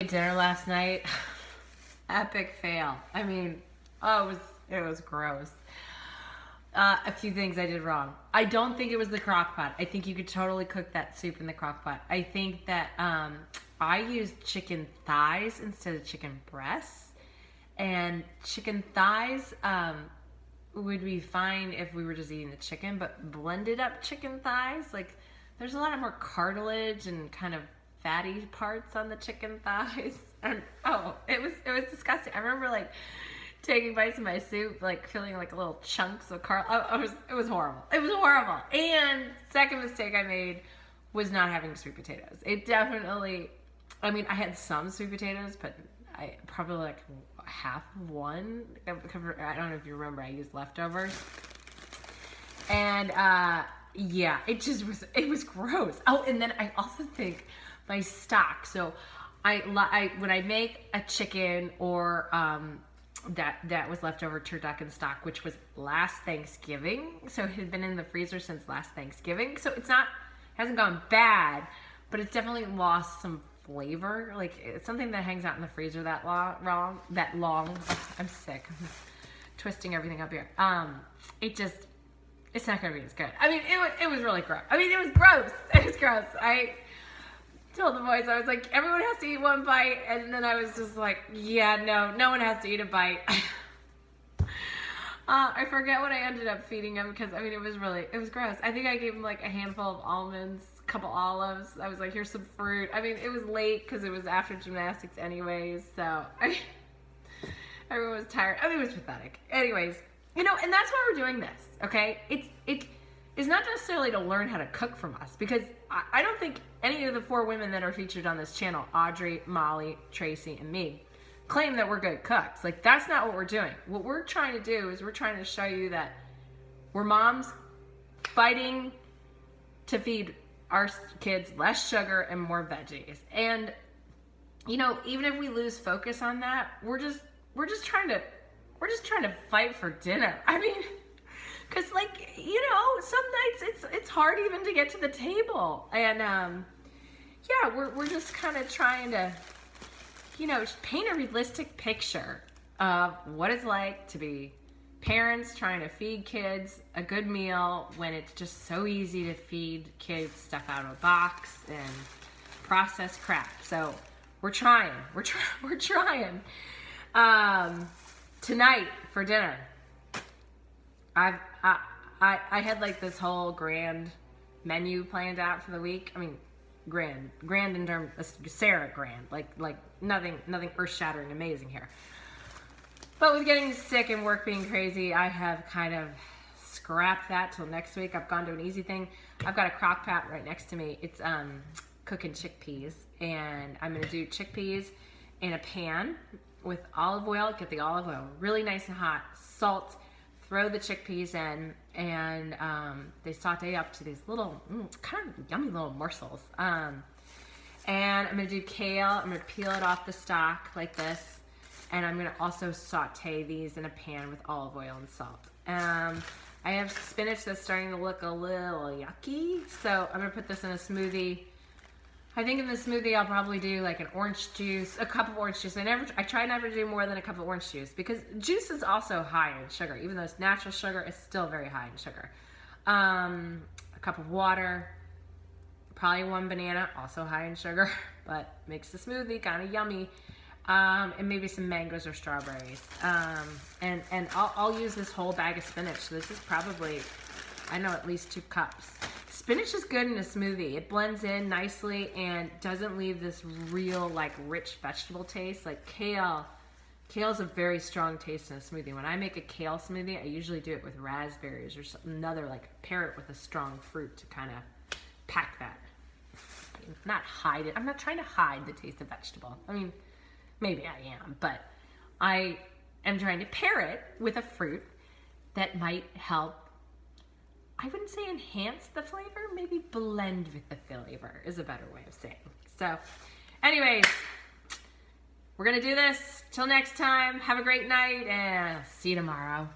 dinner last night. Epic fail. I mean, oh, it was gross. A few things I did wrong. I don't think it was the crock pot. I think you could totally cook that soup in the crock pot. I think that I used chicken thighs instead of chicken breasts. And chicken thighs would be fine if we were just eating the chicken, but blended up chicken thighs, like there's a lot more cartilage and kind of fatty parts on the chicken thighs. And it was disgusting. I remember like taking bites of my soup, like feeling like little chunks of cartilage. It was horrible. It was horrible. And second mistake I made was not having sweet potatoes. It definitely, I mean, I had some sweet potatoes, but I probably like half of one. I don't know if you remember, I used leftovers. And yeah, it was gross. Oh, and then I also think my stock. So I when I make a chicken or that was leftover turducken stock, which was last Thanksgiving. So it had been in the freezer since last Thanksgiving. So hasn't gone bad, but it's definitely lost some flavor. Like it's something that hangs out in the freezer that long. Ugh, I'm sick. I'm twisting everything up here. It's not gonna be as good. I mean, it was really gross. I mean, it was gross. It was gross. I told the boys, I was like, everyone has to eat one bite, and then I was just like, yeah, no one has to eat a bite. I forget what I ended up feeding him because I mean it was gross. I think I gave him like a handful of almonds, a couple olives. I was like, here's some fruit. I mean, it was late because it was after gymnastics anyways, so everyone was tired. I mean, it was pathetic. Anyways, and that's why we're doing this, okay? It's not necessarily to learn how to cook from us, because I don't think any of the 4 women that are featured on this channel, Audrey, Molly, Tracy, and me, claim that we're good cooks. Like, that's not what we're doing. What we're trying to do is we're trying to show you that we're moms fighting to feed our kids less sugar and more veggies. And, even if we lose focus on that, we're just trying to fight for dinner. I mean, because some nights it's hard even to get to the table. And yeah, we're just kind of trying to just paint a realistic picture of what it's like to be parents trying to feed kids a good meal when it's just so easy to feed kids stuff out of a box and processed crap. So we're trying. Tonight for dinner, I had like this whole grand menu planned out for the week. I mean, grand in terms of Sarah grand, like nothing earth-shattering amazing here. But with getting sick and work being crazy, I have kind of scrapped that till next week. I've gone to an easy thing. I've got a crock pot right next to me. It's cooking chickpeas, and I'm gonna do chickpeas in a pan with olive oil. Get the olive oil really nice and hot, salt, throw the chickpeas in, and they saute up to these little kind of yummy little morsels. And I'm gonna do kale. I'm gonna peel it off the stalk like this, and I'm gonna also saute these in a pan with olive oil and salt. I have spinach that's starting to look a little yucky, so I'm gonna put this in a smoothie. I think in the smoothie I'll probably do like a cup of orange juice. I try never to do more than a cup of orange juice, because juice is also high in sugar. Even though it's natural sugar, it's still very high in sugar. A cup of water, probably 1 banana, also high in sugar, but makes the smoothie kind of yummy. And maybe some mangoes or strawberries. And I'll use this whole bag of spinach. So this is probably, I know, at least 2 cups. Spinach is good in a smoothie. It blends in nicely and doesn't leave this real like rich vegetable taste. Like kale's a very strong taste in a smoothie. When I make a kale smoothie, I usually do it with raspberries or another, like pair it with a strong fruit to kind of pack that. Not hide it. I'm not trying to hide the taste of vegetable. I mean, maybe I am, but I am trying to pair it with a fruit that might help, I wouldn't say enhance the flavor, maybe blend with the flavor is a better way of saying. So anyways, we're gonna do this. Till next time, have a great night and see you tomorrow.